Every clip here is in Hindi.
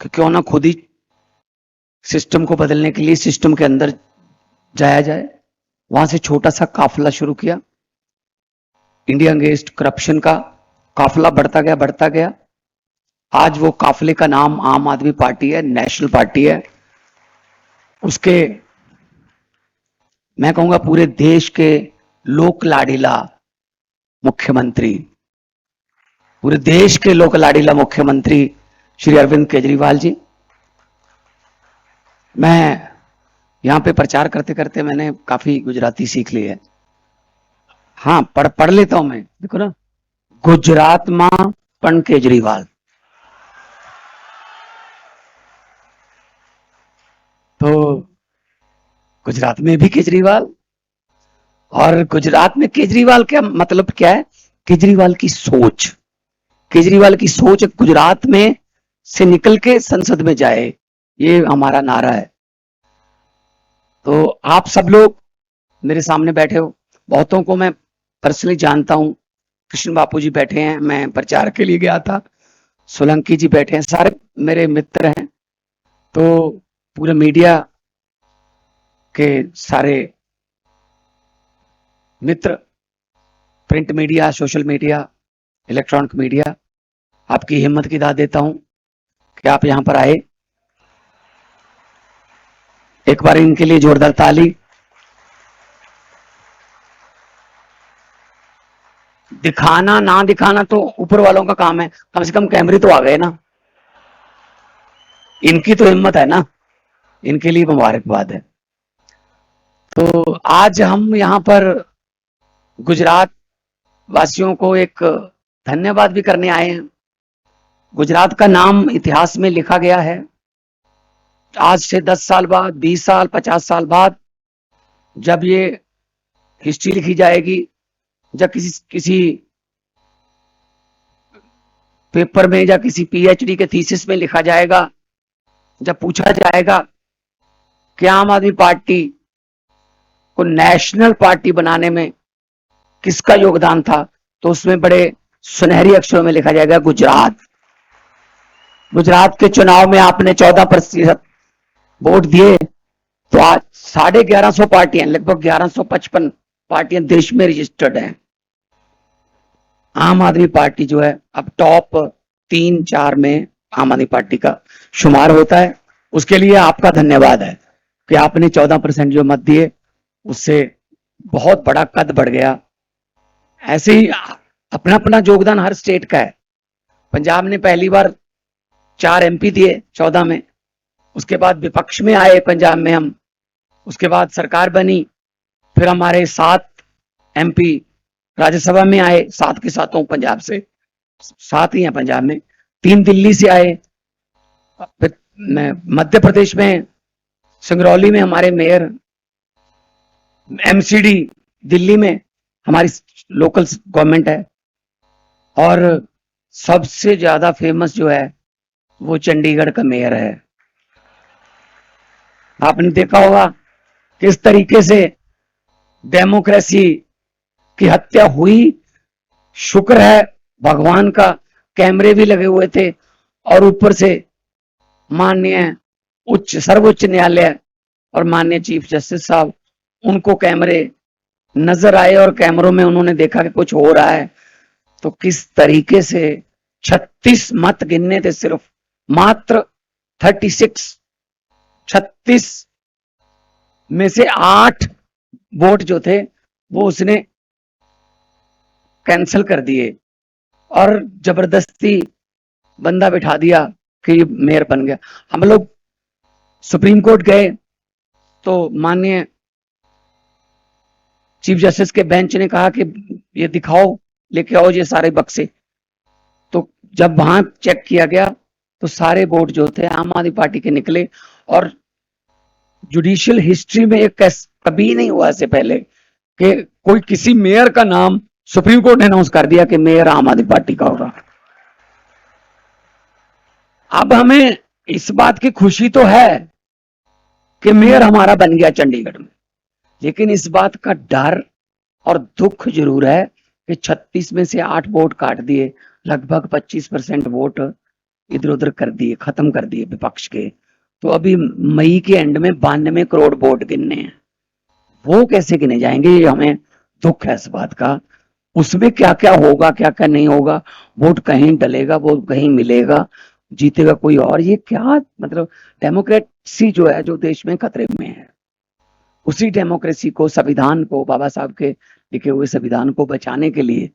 कि क्यों ना खुद ही सिस्टम को बदलने के लिए सिस्टम के अंदर जाया जाए। वहां से छोटा सा काफिला शुरू किया, इंडिया अगेंस्ट करप्शन का काफिला बढ़ता गया। आज वो काफिले का नाम आम आदमी पार्टी है, नेशनल पार्टी है। उसके मैं कहूंगा पूरे देश के लोक लाडीला मुख्यमंत्री, पूरे देश के लोक लाडीला मुख्यमंत्री श्री अरविंद केजरीवाल जी। मैं यहां पे प्रचार करते करते मैंने काफी गुजराती सीख ली है। हाँ, पढ़ लेता हूं मैं। देखो ना, गुजरात में पण केजरीवाल, तो गुजरात में भी केजरीवाल। और गुजरात में केजरीवाल क्या मतलब क्या है? केजरीवाल की सोच, केजरीवाल की सोच गुजरात में से निकल के संसद में जाए, ये हमारा नारा है। तो आप सब लोग मेरे सामने बैठे हो, बहुतों को मैं पर्सनली जानता हूं। कृष्ण बापू जी बैठे हैं, मैं प्रचार के लिए गया था। सोलंकी जी बैठे हैं, सारे मेरे मित्र हैं। तो पूरे मीडिया के सारे मित्र, print media, social media, electronic media, आपकी हिम्मत की दाद देता हूं कि आप यहां पर आए। एक बार इनके लिए जोरदार ताली। दिखाना ना दिखाना तो ऊपर वालों का काम है, कम से कम कैमरे तो आ गए ना। इनकी तो हिम्मत है ना, इनके लिए मुबारकबाद है। तो आज हम यहां पर गुजरात वासियों को एक धन्यवाद भी करने आए हैं। गुजरात का नाम इतिहास में लिखा गया है। आज से 10 साल बाद, 20 साल, 50 साल बाद जब ये हिस्ट्री लिखी जाएगी, जब किसी पेपर में या किसी पीएचडी के थीसिस में लिखा जाएगा, जब पूछा जाएगा कि आम आदमी पार्टी को नेशनल पार्टी बनाने में किसका योगदान था, तो उसमें बड़े सुनहरी अक्षरों में लिखा जाएगा गुजरात। गुजरात के चुनाव में आपने 14% वोट दिए, तो आज 1150 पार्टियां, लगभग 1155 पार्टियां देश में रजिस्टर्ड हैं। आम आदमी पार्टी जो है अब टॉप 3-4 में आम आदमी पार्टी का शुमार होता है। उसके लिए आपका धन्यवाद है कि आपने 14% जो मत दिए, उससे बहुत बड़ा कद बढ़ गया। ऐसे ही अपना अपना योगदान हर स्टेट का है। पंजाब ने पहली बार 4 एमपी दिए 14 में, उसके बाद विपक्ष में आए पंजाब में हम, उसके बाद सरकार बनी, फिर हमारे 7 एमपी राज्यसभा में आए, 7 के 7 पंजाब से, 7 ही हैं पंजाब में, 3 दिल्ली से आए। फिर मध्य प्रदेश में सिंगरौली में हमारे मेयर, एमसीडी दिल्ली में हमारी लोकल गवर्नमेंट है, और सबसे ज्यादा फेमस जो है वो चंडीगढ़ का मेयर है। आपने देखा होगा किस तरीके से डेमोक्रेसी की हत्या हुई। शुक्र है भगवान का, कैमरे भी लगे हुए थे, और ऊपर से माननीय सर्वोच्च न्यायालय और माननीय चीफ जस्टिस साहब, उनको कैमरे नजर आए और कैमरों में उन्होंने देखा कि कुछ हो रहा है। तो किस तरीके से 36 मत गिनने थे, सिर्फ मात्र 36 में से 8 वोट जो थे वो उसने कैंसिल कर दिए और जबरदस्ती बंदा बिठा दिया कि ये मेयर बन गया। हम लोग सुप्रीम कोर्ट गए तो माननीय चीफ जस्टिस के बेंच ने कहा कि ये दिखाओ, लेके आओ ये सारे बक्से। तो जब वहां चेक किया गया तो सारे वोट जो थे आम आदमी पार्टी के निकले। और जुडिशियल हिस्ट्री में एक कभी नहीं हुआ इससे पहले कि कोई किसी मेयर का नाम सुप्रीम कोर्ट ने अनाउंस कर दिया कि मेयर आम आदमी पार्टी का होगा। अब हमें इस बात की खुशी तो है कि मेयर हमारा बन गया चंडीगढ़ में, लेकिन इस बात का डर और दुख जरूर है कि 36 में से 8 वोट काट दिए, लगभग 25% वोट इधर उधर कर दिए, खत्म कर दिए विपक्ष के। तो अभी मई के एंड में 92 करोड़ वोट गिनने हैं, वो कैसे गिने जाएंगे, ये हमें दुख है इस बात का। उसमें क्या क्या होगा, क्या क्या नहीं होगा, वोट कहीं डलेगा, वो कहीं मिलेगा, जीतेगा कोई और, ये क्या मतलब। डेमोक्रेसी जो है, जो देश में खतरे में है, उसी डेमोक्रेसी को, संविधान को, बाबा साहब के लिखे हुए संविधान को बचाने के लिए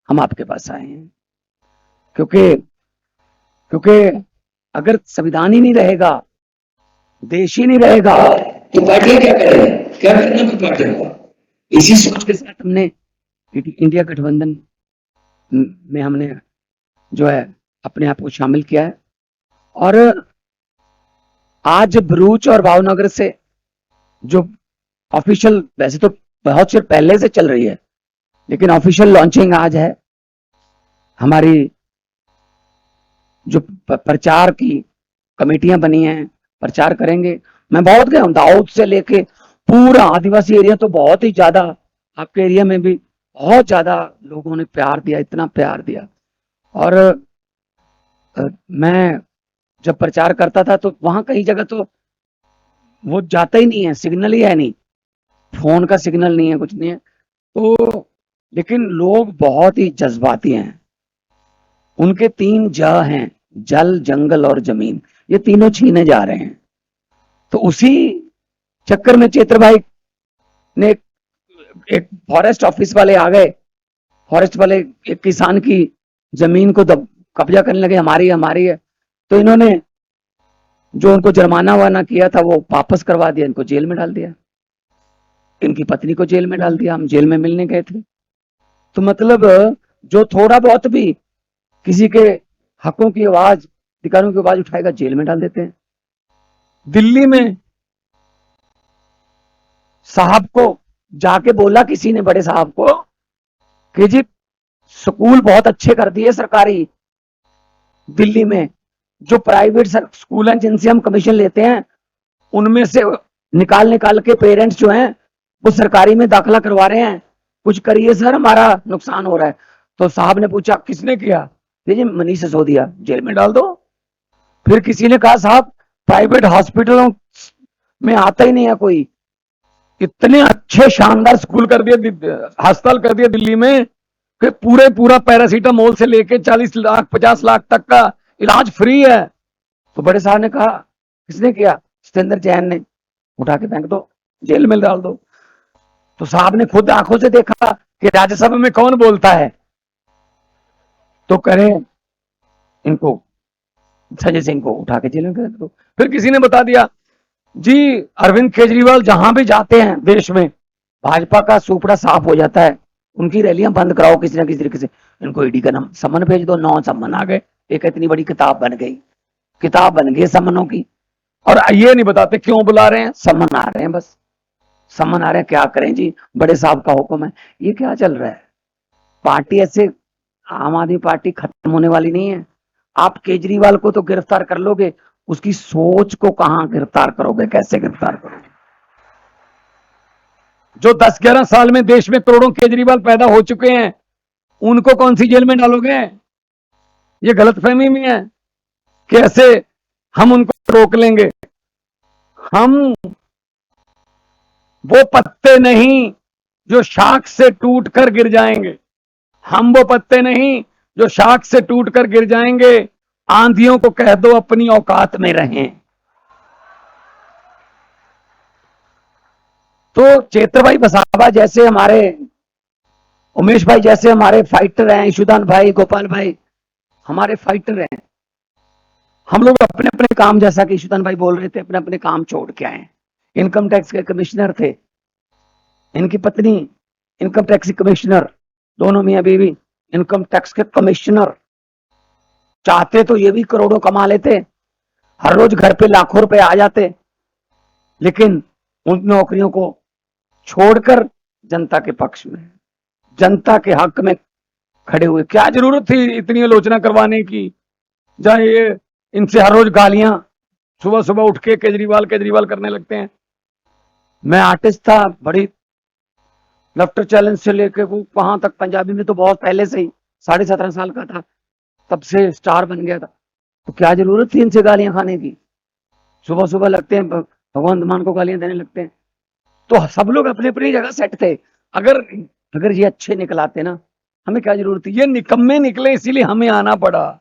हम आपके पास आए हैं। क्योंकि क्योंकि अगर संविधान ही नहीं रहेगा, देश ही नहीं रहेगा, तो पार्टियां क्या करेंगी, क्या करना फिर पार्टियों को। इसी सोच के साथ हमने इंडिया गठबंधन में हमने जो है अपने आप को शामिल किया है। और आज भरूच और भावनगर से जो ऑफिशियल, वैसे तो बहुत चिर पहले से चल रही है, लेकिन ऑफिशियल लॉन्चिंग आज है। हमारी जो प्रचार की कमेटियां बनी हैं, प्रचार करेंगे। मैं बहुत गया हूं, दाऊद से लेके पूरा आदिवासी एरिया, तो बहुत ही ज्यादा, आपके एरिया में भी बहुत ज्यादा लोगों ने प्यार दिया, इतना प्यार दिया। और मैं जब प्रचार करता था तो वहां कई जगह तो वो जाता ही नहीं है, सिग्नल ही है नहीं, फोन का सिग्नल नहीं है, कुछ नहीं है। तो लेकिन लोग बहुत ही जज्बाती हैं। उनके 3 ज हैं, जल, जंगल और जमीन, ये तीनों छीने जा रहे हैं। तो उसी चक्कर में चेत्र भाई ने एक फॉरेस्ट ऑफिस वाले आ गए, फॉरेस्ट वाले एक किसान की जमीन को कब्जा करने लगे, हमारी हमारी है। तो इन्होंने जो उनको जुर्माना वाना किया था वो वापस करवा दिया, इनको जेल में डाल दिया, इनकी पत्नी को जेल में डाल दिया। हम जेल में मिलने गए थे। तो मतलब जो थोड़ा बहुत भी किसी के हकों की आवाज, अधिकारों की आवाज उठाएगा, जेल में डाल देते हैं। दिल्ली में साहब को जाके बोला किसी ने, बड़े साहब को, कि जी स्कूल बहुत अच्छे कर दिए सरकारी दिल्ली में, जो प्राइवेट स्कूल हैं जिनसे हम कमीशन लेते हैं, उनमें से निकाल निकाल के पेरेंट्स जो हैं वो सरकारी में दाखिला करवा रहे हैं, कुछ करिए सर, हमारा नुकसान हो रहा है। तो साहब ने पूछा किसने किया, जी मनीष सिसोदिया, जेल में डाल दो। फिर किसी ने कहा साहब प्राइवेट हॉस्पिटलों में आता ही नहीं है कोई, इतने अच्छे शानदार स्कूल कर दिए, अस्पताल कर दिया दिल्ली में, कि पूरा पैरासीटामोल से लेके 40 लाख 50 लाख तक का इलाज फ्री है। तो बड़े साहब ने कहा किसने किया, सत्येंद्र जैन ने, उठा के फेंक दो, जेल में डाल दो। तो साहब ने खुद आंखों से देखा कि राज्यसभा में कौन बोलता है, तो करें इनको, संजय सिंह को उठा के जेल में फेंक दो। फिर किसी ने बता दिया जी अरविंद केजरीवाल जहां भी जाते हैं देश में, भाजपा का सुपड़ा साफ हो जाता है, उनकी रैलियां बंद कराओ किसी ना किसी तरीके से, इनको ईडी का नाम समन भेज दो। 9 समन आ गए, एक इतनी बड़ी किताब बन गई, किताब बन गई समनों की। और ये नहीं बताते क्यों बुला रहे हैं, समन आ रहे हैं, बस समन आ रहे हैं, क्या करें जी, बड़े साहब का हुक्म है। ये क्या चल रहा है। पार्टी ऐसे, आम आदमी पार्टी खत्म होने वाली नहीं है। आप केजरीवाल को तो गिरफ्तार कर लोगे, उसकी सोच को कहां गिरफ्तार करोगे, कैसे गिरफ्तार करोगे। जो 10-11 साल में देश में करोड़ों केजरीवाल पैदा हो चुके हैं, उनको कौन सी जेल में डालोगे। ये गलतफहमी में है कि ऐसे हम उनको रोक लेंगे। हम वो पत्ते नहीं जो शाख से टूटकर गिर जाएंगे, हम वो पत्ते नहीं जो शाख से टूटकर गिर जाएंगे। आंधियों को कह दो अपनी औकात में रहें। तो चेत्र भाई बसावा जैसे हमारे, उमेश भाई जैसे हमारे फाइटर हैं, ईशुदान भाई, गोपाल भाई हमारे फाइटर हैं। हम लोग अपने अपने काम, जैसा कि ईशुदान भाई बोल रहे थे, अपने अपने काम छोड़ के आए। इनकम टैक्स के कमिश्नर थे, इनकी पत्नी इनकम टैक्स कमिश्नर, दोनों मियां बीवी इनकम टैक्स के कमिश्नर। चाहते तो ये भी करोड़ों कमा लेते, हर रोज घर पे लाखों रुपए आ जाते, लेकिन उन नौकरियों को छोड़कर जनता के पक्ष में, जनता के हक में खड़े हुए। क्या जरूरत थी इतनी आलोचना करवाने की, जहां ये इनसे हर रोज गालियां सुबह सुबह उठ के केजरीवाल केजरीवाल करने लगते हैं। मैं आर्टिस्ट था, बड़ी लेफ्ट चैलेंज से लेके वो वहां तक, पंजाबी में तो बहुत पहले से ही, 17.5 साल का था तब से स्टार बन गया था। तो क्या जरूरत थी इनसे गालियां खाने की? सुबह सुबह लगते हैं भगवान मान को गालियां देने लगते हैं। तो सब लोग अपनी अपनी जगह सेट थे। अगर अगर ये अच्छे निकलाते ना, हमें क्या जरूरत थी? ये निकम्मे निकले इसीलिए हमें आना पड़ा।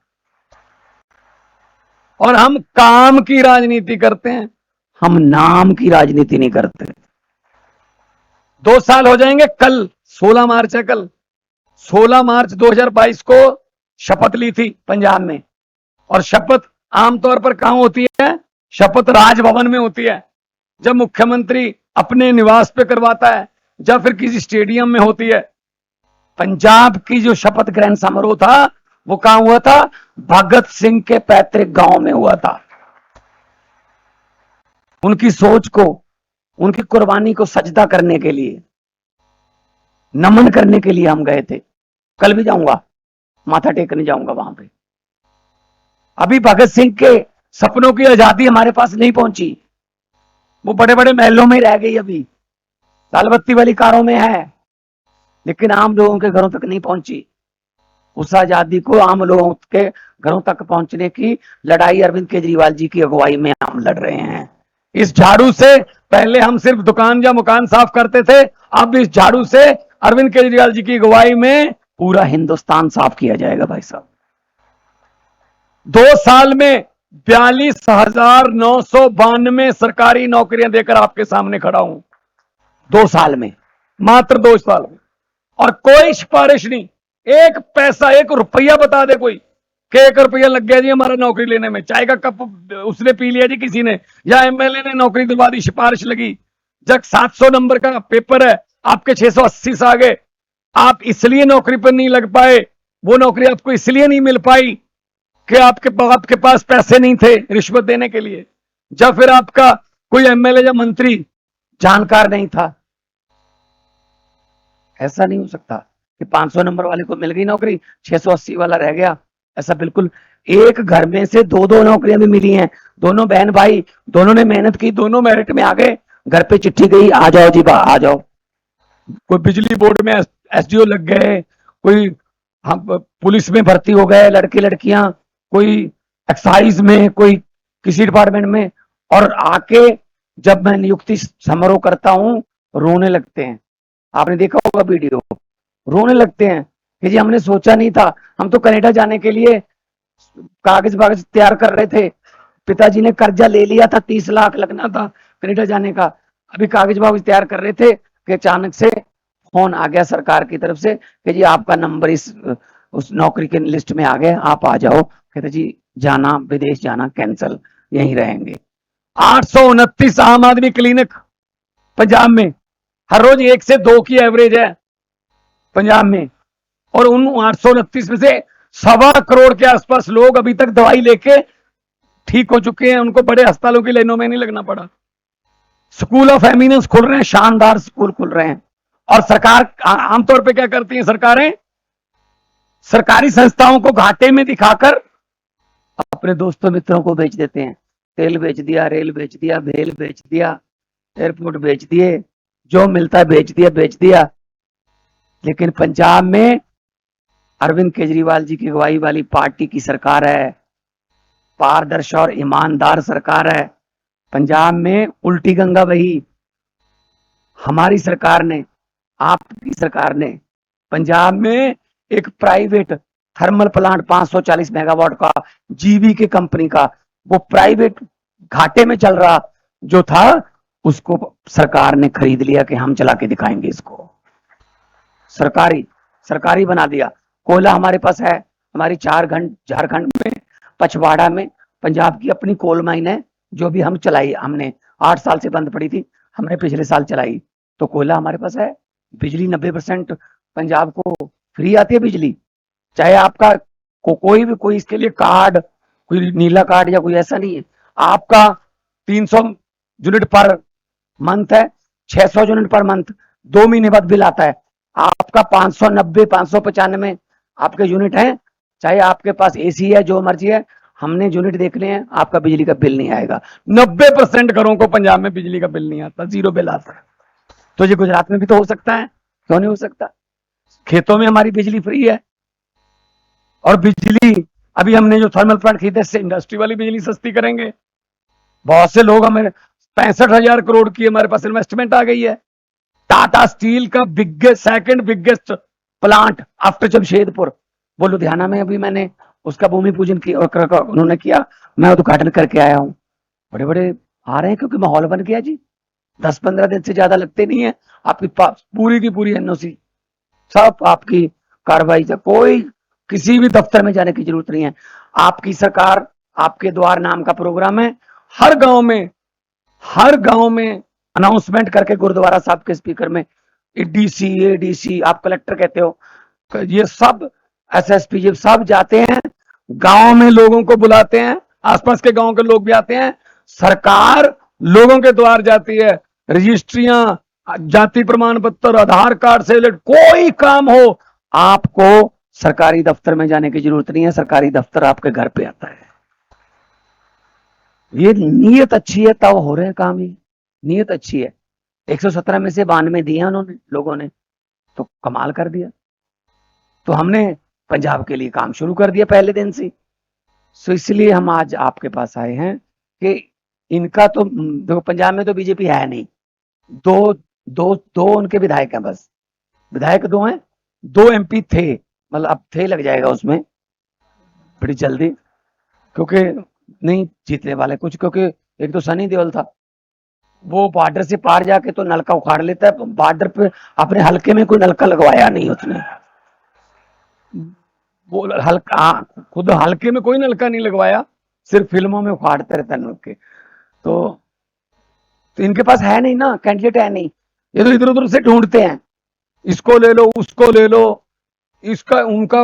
और हम काम की राजनीति करते हैं, हम नाम की राजनीति नहीं करते। 2 साल हो जाएंगे कल, 16 मार्च है कल। 16 मार्च 2022 को शपथ ली थी पंजाब में। और शपथ आमतौर पर कहां होती है? शपथ राजभवन में होती है, जब मुख्यमंत्री अपने निवास पे करवाता है, जब फिर किसी स्टेडियम में होती है। पंजाब की जो शपथ ग्रहण समारोह था वो कहां हुआ था? भगत सिंह के पैतृक गांव में हुआ था। उनकी सोच को, उनकी कुर्बानी को सजदा करने के लिए, नमन करने के लिए हम गए थे। कल भी जाऊंगा, माथा टेकने जाऊंगा वहां पे। अभी भगत सिंह के सपनों की आजादी हमारे पास नहीं पहुंची, वो बड़े बड़े महलों में रह गई। अभी लाल बत्ती वाली कारों में है, लेकिन आम लोगों के घरों तक नहीं पहुंची। उस आजादी को आम लोगों के घरों तक पहुंचने की लड़ाई अरविंद केजरीवाल जी की अगुवाई में हम लड़ रहे हैं। इस झाड़ू से पहले हम सिर्फ दुकान या मकान साफ करते थे, अब इस झाड़ू से अरविंद केजरीवाल जी की अगुवाई में पूरा हिंदुस्तान साफ किया जाएगा भाई साहब। 2 साल में 42,992 सरकारी नौकरियां देकर आपके सामने खड़ा हूं। 2 साल में, मात्र 2 साल में। और कोई सिफारिश नहीं, एक पैसा, 1 रुपया बता दे कोई कि 1 रुपया लग गया जी हमारा नौकरी लेने में, चाय का कप उसने पी लिया जी किसी ने, या एमएलए ने नौकरी दिलवा दी, सिफारिश लगी। जब 700 नंबर का पेपर है, आपके 680 से आ गए, आप इसलिए नौकरी पर नहीं लग पाए, वो नौकरी आपको इसलिए नहीं मिल पाई कि आपके पास पैसे नहीं थे रिश्वत देने के लिए, जब फिर आपका कोई एमएलए या मंत्री जानकार नहीं था। ऐसा नहीं हो सकता कि 500 नंबर वाले को मिल गई नौकरी, 680 वाला रह गया। ऐसा बिल्कुल, एक घर में से दो दो नौकरियां भी मिली हैं, दोनों बहन भाई, दोनों ने मेहनत की, दोनों मेरिट में आ गए, घर पे चिट्ठी गई, आ जाओ जी आ जाओ। कोई बिजली बोर्ड में एसडीओ लग गए, कोई हम पुलिस में भर्ती हो गए लड़के लड़कियां, कोई एक्साइज में, कोई किसी डिपार्टमेंट में, और आके जब मैं नियुक्ति समारोह करता हूं रोने लगते हैं। आपने देखा होगा वीडियो, रोने लगते हैं कि जी हमने सोचा नहीं था, हम तो कनाडा जाने के लिए कागज वागज तैयार कर रहे थे, पिताजी ने कर्जा ले लिया था, 30 लाख लगना था कनाडा जाने का, अभी कागज वागज तैयार कर रहे थे कि अचानक से फोन आ गया सरकार की तरफ से कि जी आपका नंबर उस नौकरी के लिस्ट में आ गया, आप आ जाओ। कहते जी जाना, विदेश जाना कैंसिल, यहीं रहेंगे। 829 आम आदमी क्लिनिक पंजाब में, हर रोज 1 से 2 की एवरेज है पंजाब में, और उन 829 में से 1.25 करोड़ के आसपास लोग अभी तक दवाई लेके ठीक हो चुके हैं, उनको बड़े अस्पतालों की लाइनों में नहीं लगना पड़ा। स्कूल ऑफ एमिनेंस खुल रहे हैं, शानदार स्कूल खुल रहे हैं। और सरकार आमतौर पे क्या करती है सरकारें? सरकारी संस्थाओं को घाटे में दिखाकर अपने दोस्तों मित्रों को बेच देते हैं। तेल बेच दिया, रेल बेच दिया, भेल बेच दिया, एयरपोर्ट बेच दिए, जो मिलता है बेच दिया। लेकिन पंजाब में अरविंद केजरीवाल जी की अगुवाई वाली पार्टी की सरकार है, पारदर्शी और ईमानदार सरकार है। पंजाब में उल्टी गंगा बही। हमारी सरकार ने, आपकी सरकार ने पंजाब में एक प्राइवेट थर्मल प्लांट 540 मेगावाट का, जीवी की कंपनी का, वो प्राइवेट घाटे में चल रहा जो था, उसको सरकार ने खरीद लिया कि हम चला के दिखाएंगे इसको। सरकारी बना दिया। कोयला हमारे पास है, हमारी झारखंड में पचवाड़ा में पंजाब की अपनी कोल माइन है, जो भी हम चलाई, हमने 8 साल से बंद पड़ी थी, हमने पिछले साल चलाई, तो कोयला हमारे पास है। बिजली 90% पंजाब को फ्री आती है बिजली, चाहे आपका कोई इसके लिए कार्ड, कोई नीला कार्ड या कोई ऐसा नहीं है। आपका 300 यूनिट पर मंथ है, 600 यूनिट पर मंथ, 2 महीने बाद बिल आता है। आपका 590 595 आपके यूनिट है, चाहे आपके पास एसी है, जो मर्जी है, हमने यूनिट देखने हैं, आपका बिजली का बिल नहीं आएगा। 90% घरों को पंजाब में बिजली का बिल नहीं आता, 0 बिल आता है। तो ये गुजरात में भी तो हो सकता है, क्यों नहीं हो सकता? खेतों में हमारी बिजली फ्री है, और बिजली अभी हमने जो थर्मल प्लांट खरीदे इससे इंडस्ट्री वाली बिजली सस्ती करेंगे। बहुत से लोग हमें 65,000 करोड़ की हमारे पास इन्वेस्टमेंट आ गई है। टाटा स्टील का biggest second biggest plant after Jamshedpur वो लुधियाना में, अभी मैंने उसका भूमि पूजन किया और उन्होंने किया, मैं उद्घाटन करके आया हूं। बड़े बड़े आ रहे हैं क्योंकि माहौल बन गया जी। 10-15 दिन से ज्यादा लगते नहीं है, आपकी पूरी की पूरी एनओसी सब आपकी कार्रवाई से, कोई किसी भी दफ्तर में जाने की जरूरत नहीं है। आपकी सरकार आपके द्वार नाम का प्रोग्राम है, हर गांव में अनाउंसमेंट करके गुरुद्वारा साहब के स्पीकर में डीसी एडीसी आप कलेक्टर कहते हो, ये सब एसएसपी ये सब जाते हैं गांव में, लोगों को बुलाते हैं, आसपास के गांव के लोग भी आते हैं, सरकार लोगों के द्वार जाती है। रजिस्ट्रियां, जाति प्रमाण पत्र, आधार कार्ड से रिलेटेड कोई काम हो, आपको सरकारी दफ्तर में जाने की जरूरत नहीं है, सरकारी दफ्तर आपके घर पे आता है। ये नीयत अच्छी है तब हो रहे हैं काम, ही नीयत अच्छी है। 117 में से 92 दिए उन्होंने लोगों ने, तो कमाल कर दिया। तो हमने पंजाब के लिए काम शुरू कर दिया पहले दिन से। सो इसलिए हम आज आपके पास आए हैं कि इनका तो देखो पंजाब में तो बीजेपी है नहीं, दो दो दो उनके विधायक हैं बस, विधायक दो हैं, 2 एमपी थे, मतलब अब थे लग जाएगा उसमें बड़ी जल्दी, क्योंकि नहीं जीतने वाले कुछ, क्योंकि एक तो सनी देओल था, वो बॉर्डर से पार जाके तो नलका उखाड़ लेता है, बॉर्डर पे अपने हल्के में कोई नलका लगवाया नहीं उसने, वो हल्का खुद हल्के में कोई नलका नहीं लगवाया, सिर्फ फिल्मों में उखाड़ते रहते हैं नलके। तो इनके पास है नहीं ना, कैंडिडेट है नहीं, ये तो इधर उधर से ढूंढते हैं, इसको ले लो उसको ले लो, इसका उनका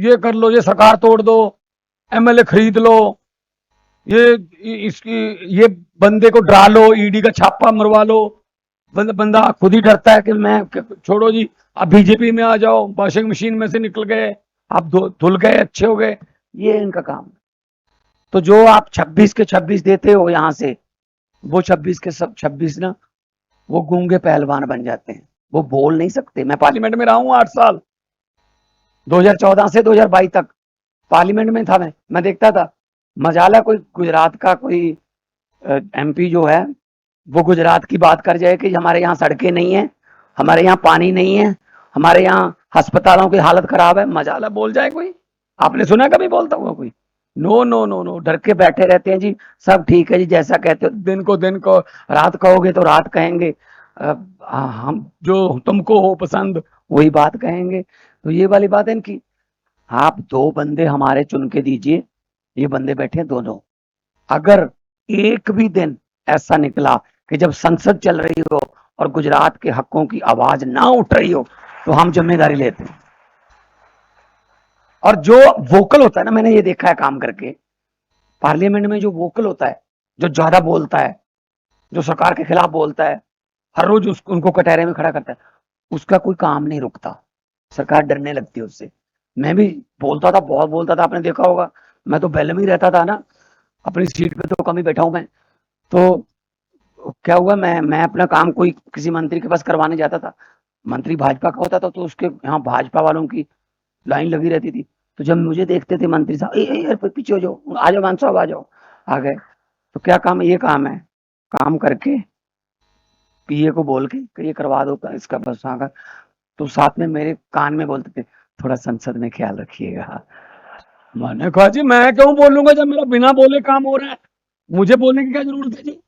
ये कर लो, ये सरकार तोड़ दो, एमएलए खरीद लो, ये इसकी ये बंदे को डरा लो, ईडी का छापा मरवा लो, बंदा खुद ही डरता है कि मैं छोड़ो जी आप बीजेपी में आ जाओ, वॉशिंग मशीन में से निकल गए, आप धुल गए, अच्छे हो गए, ये इनका काम। तो जो आप 26 के 26 देते हो यहां से, वो 26 के सब 26 ना वो गूंगे पहलवान बन जाते हैं, वो बोल नहीं सकते। मैं पार्लियामेंट में रहा हूं 8 साल, 2014 से 2022 तक पार्लियामेंट में था, मैं देखता था मजाला कोई गुजरात का कोई एमपी जो है वो गुजरात की बात कर जाए कि हमारे यहाँ सड़कें नहीं है, हमारे यहाँ पानी नहीं है, हमारे यहाँ अस्पतालों की हालत खराब है, मजाला बोल जाए कोई? आपने सुना कभी बोलता हुआ कोई? नो नो नो नो, डर के बैठे रहते हैं जी, सब ठीक है जी, जैसा कहते हो, दिन को रात कहोगे तो रात कहेंगे, हम जो तुमको हो पसंद वही बात कहेंगे। तो ये वाली बात है इनकी। आप 2 बंदे हमारे चुन के दीजिए, ये बंदे बैठे हैं दोनों, अगर एक भी दिन ऐसा निकला कि जब संसद चल रही हो और गुजरात के हकों की आवाज ना उठ रही हो तो हम जिम्मेदारी लेते हैं। और जो वोकल होता है ना, मैंने ये देखा है काम करके, पार्लियामेंट में जो वोकल होता है, जो ज्यादा बोलता है, जो सरकार के खिलाफ बोलता है, हर रोज उनको कटहरे में खड़ा करता है, उसका कोई काम नहीं रुकता, सरकार डरने लगती है उससे। मैं भी बोलता था, बहुत बोलता था, आपने देखा होगा, मैं तो बेल में ही रहता था ना, अपनी सीट पे तो कम ही बैठा हूं मैं। तो क्या हुआ, मैं अपना काम कोई किसी मंत्री के पास करवाने जाता था, मंत्री भाजपा का होता था, तो उसके यहाँ भाजपा वालों की लाइन लगी रहती थी। तो जब मुझे देखते थे मंत्री साहब, पीछे हो जाओ, आ जाओ मान साहब, आ जाओ, आ गए। तो क्या काम है? ये काम है, काम करके पीए को बोल के ये करवा दो इसका बस आकर, तो साथ में मेरे कान में बोलते थे थोड़ा संसद में ख्याल रखिएगा। मैंने कहा जी मैं क्यों बोलूंगा जब मेरा बिना बोले काम हो रहा है, मुझे बोलने की क्या जरूरत है जी?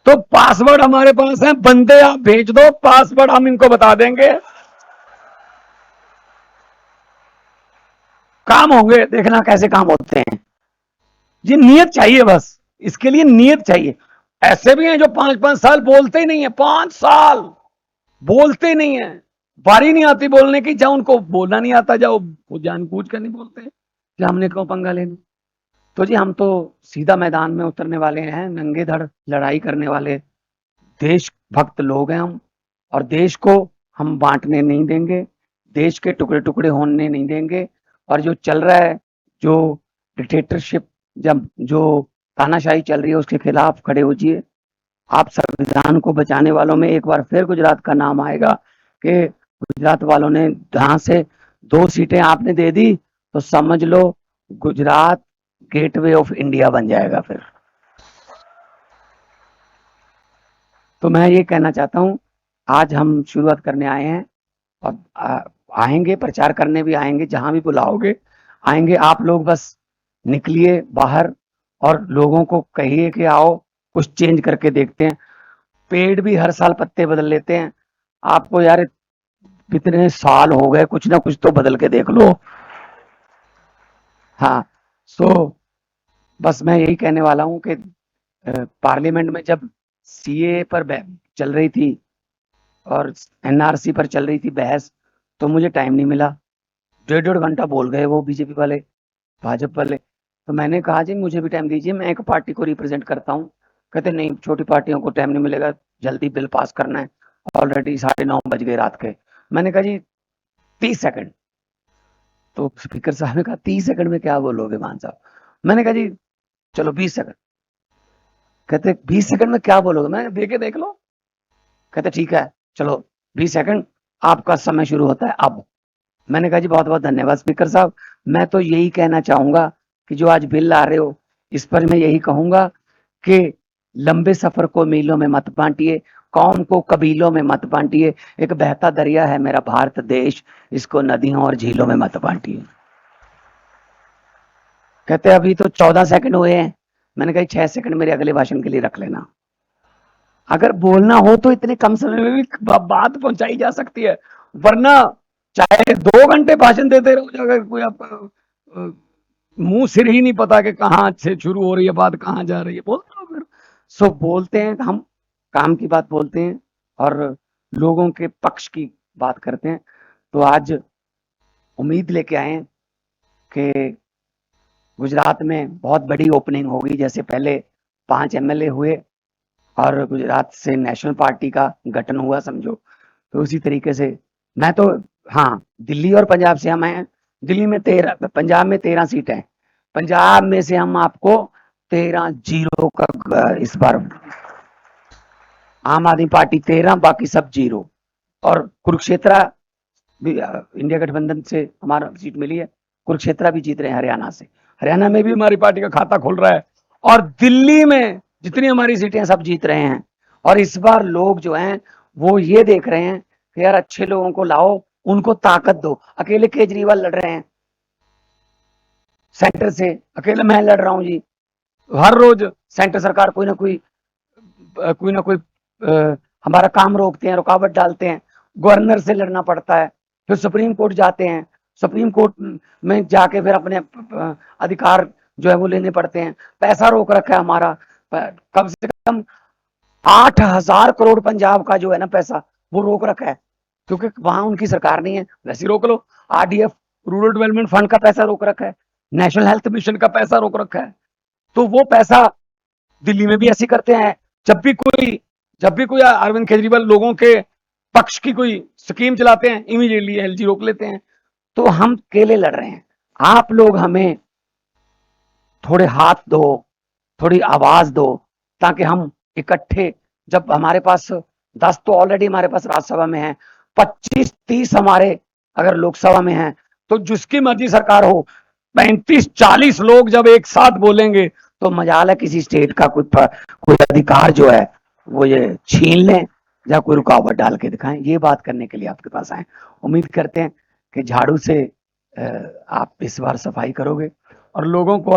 तो पासवर्ड हमारे पास है, बंदे आप भेज दो, पासवर्ड हम इनको बता देंगे, काम होंगे, देखना कैसे काम होते हैं। ये नियत चाहिए बस, इसके लिए नियत चाहिए। ऐसे भी हैं जो 5-5 साल बोलते ही नहीं है, 5 साल बोलते नहीं है, बारी नहीं आती बोलने की, जाओ उनको बोलना नहीं आता, जाओ वो जानबूझ कर नहीं बोलते कि हमने क्यों पंगा लेना। तो जी हम तो सीधा मैदान में उतरने वाले हैं, नंगे धड़ लड़ाई करने वाले देशभक्त लोग हैं हम, और देश को हम बांटने नहीं देंगे, देश के टुकड़े टुकड़े होने नहीं देंगे। और जो चल रहा है, जो डिक्टेटरशिप, जब जो तानाशाही चल रही है, उसके खिलाफ खड़े हो जाइए। आप संविधान को बचाने वालों में एक बार फिर गुजरात का नाम आएगा कि गुजरात वालों ने जहां से 2 सीटें आपने दे दी, तो समझ लो गुजरात गेटवे ऑफ इंडिया बन जाएगा फिर। तो मैं ये कहना चाहता हूँ, आज हम शुरुआत करने आए हैं और आएंगे, प्रचार करने भी आएंगे, जहां भी बुलाओगे आएंगे। आप लोग बस निकलिए बाहर और लोगों को कहिए कि आओ कुछ चेंज करके देखते हैं। पेड़ भी हर साल पत्ते बदल लेते हैं, आपको यार कितने साल हो गए, कुछ ना कुछ तो बदल के देख लो। हाँ, सो बस मैं यही कहने वाला हूँ कि पार्लियामेंट में जब सीए पर चल रही थी और एनआरसी पर चल रही थी बहस, तो मुझे टाइम नहीं मिला। 1.5 घंटा बोल गए वो बीजेपी वाले, भाजपा वाले। तो मैंने कहा जी मुझे भी टाइम दीजिए, मैं एक पार्टी को रिप्रेजेंट करता हूँ। कहते नहीं, छोटी पार्टियों को टाइम नहीं मिलेगा, जल्दी बिल पास करना है, ऑलरेडी 9:30 बज गए रात के। मैंने कहा जी 30 सेकंड। तो स्पीकर साहब ने कहा 30 सेकंड में क्या बोलोगे मान साहब? मैंने कहा जी चलो 20 सेकंड। कहते 20 सेकंड में क्या बोलोगे? मैंने देखे देख लो। कहते ठीक है चलो 20 सेकंड, आपका समय शुरू होता है अब। मैंने कहा जी बहुत बहुत धन्यवाद स्पीकर साहब। मैं तो यही कहना चाहूंगा कि जो आज बिल ला रहे हो, इस पर मैं यही कहूंगा कि लंबे सफर को मीलों में मत बांटिए, कौम को कबीलों में मत बांटिए। एक बहता दरिया है मेरा भारत देश, इसको नदियों और झीलों में मत बांटिए। कहते अभी तो 14 सेकंड हुए हैं। मैंने कहा 6 सेकंड मेरे अगले भाषण के लिए रख लेना। अगर बोलना हो तो इतने कम समय में भी बात पहुंचाई जा सकती है, वरना चाहे 2 घंटे भाषण देते रहो, अगर कोई आपका मुंह सिर ही नहीं पता कि कहाँ से शुरू हो रही है बात, कहाँ जा रही है, बोलते रहो फिर। सो बोलते हैं हम, काम की बात बोलते हैं और लोगों के पक्ष की बात करते हैं। तो आज उम्मीद लेके आए हैं कि गुजरात में बहुत बड़ी ओपनिंग होगी। जैसे पहले 5 एमएलए हुए और गुजरात से नेशनल पार्टी का गठन हुआ समझो, तो उसी तरीके से मैं तो, हाँ, दिल्ली और पंजाब से हम हैं। दिल्ली में 13, पंजाब में 13 सीट है। पंजाब में से हम आपको 13-0 का इस बार, आम आदमी पार्टी 13, बाकी सब 0। और कुरुक्षेत्र भी इंडिया गठबंधन से हमारा सीट मिली है, कुरुक्षेत्र भी जीत रहे हैं हरियाणा से। हरियाणा में भी हमारी पार्टी का खाता खुल रहा है और दिल्ली में जितनी हमारी सीटें सब जीत रहे हैं। और इस बार लोग जो हैं वो ये देख रहे हैं कि यार अच्छे लोगों को लाओ, उनको ताकत दो। अकेले केजरीवाल लड़ रहे हैं सेंटर से, अकेले मैं लड़ रहा हूं जी। हर रोज सेंटर सरकार कोई ना कोई हमारा काम रोकते हैं, रुकावट डालते हैं। गवर्नर से लड़ना पड़ता है, फिर सुप्रीम कोर्ट जाते हैं, सुप्रीम कोर्ट में जाके फिर अपने अधिकार जो है वो लेने पड़ते हैं। पैसा रोक रखा है हमारा, कम से कम 8,000 करोड़ पंजाब का जो है ना पैसा वो रोक रखा है, क्योंकि वहां उनकी सरकार नहीं है, वैसे रोक लो। आरडीएफ, रूरल डेवलपमेंट फंड का पैसा रोक रखा है, नेशनल हेल्थ मिशन का पैसा रोक रखा है। तो वो पैसा दिल्ली में भी ऐसे करते हैं। जब भी कोई अरविंद केजरीवाल लोगों के पक्ष की कोई स्कीम चलाते हैं, इमीडिएटली एलजी रोक लेते हैं। तो हम अकेले लड़ रहे हैं, आप लोग हमें थोड़े हाथ दो, थोड़ी आवाज दो, ताकि हम इकट्ठे, जब हमारे पास 10 तो ऑलरेडी हमारे पास राज्यसभा में है, 25-30 हमारे अगर लोकसभा में है, तो जिसकी मर्जी सरकार हो, 35-40 लोग जब एक साथ बोलेंगे तो मजाल है किसी स्टेट का कोई अधिकार जो है वो ये छीन लें या कोई रुकावट डाल के दिखाएं। ये बात करने के लिए आपके पास आए। उम्मीद करते हैं कि झाड़ू से आप इस बार सफाई करोगे और लोगों को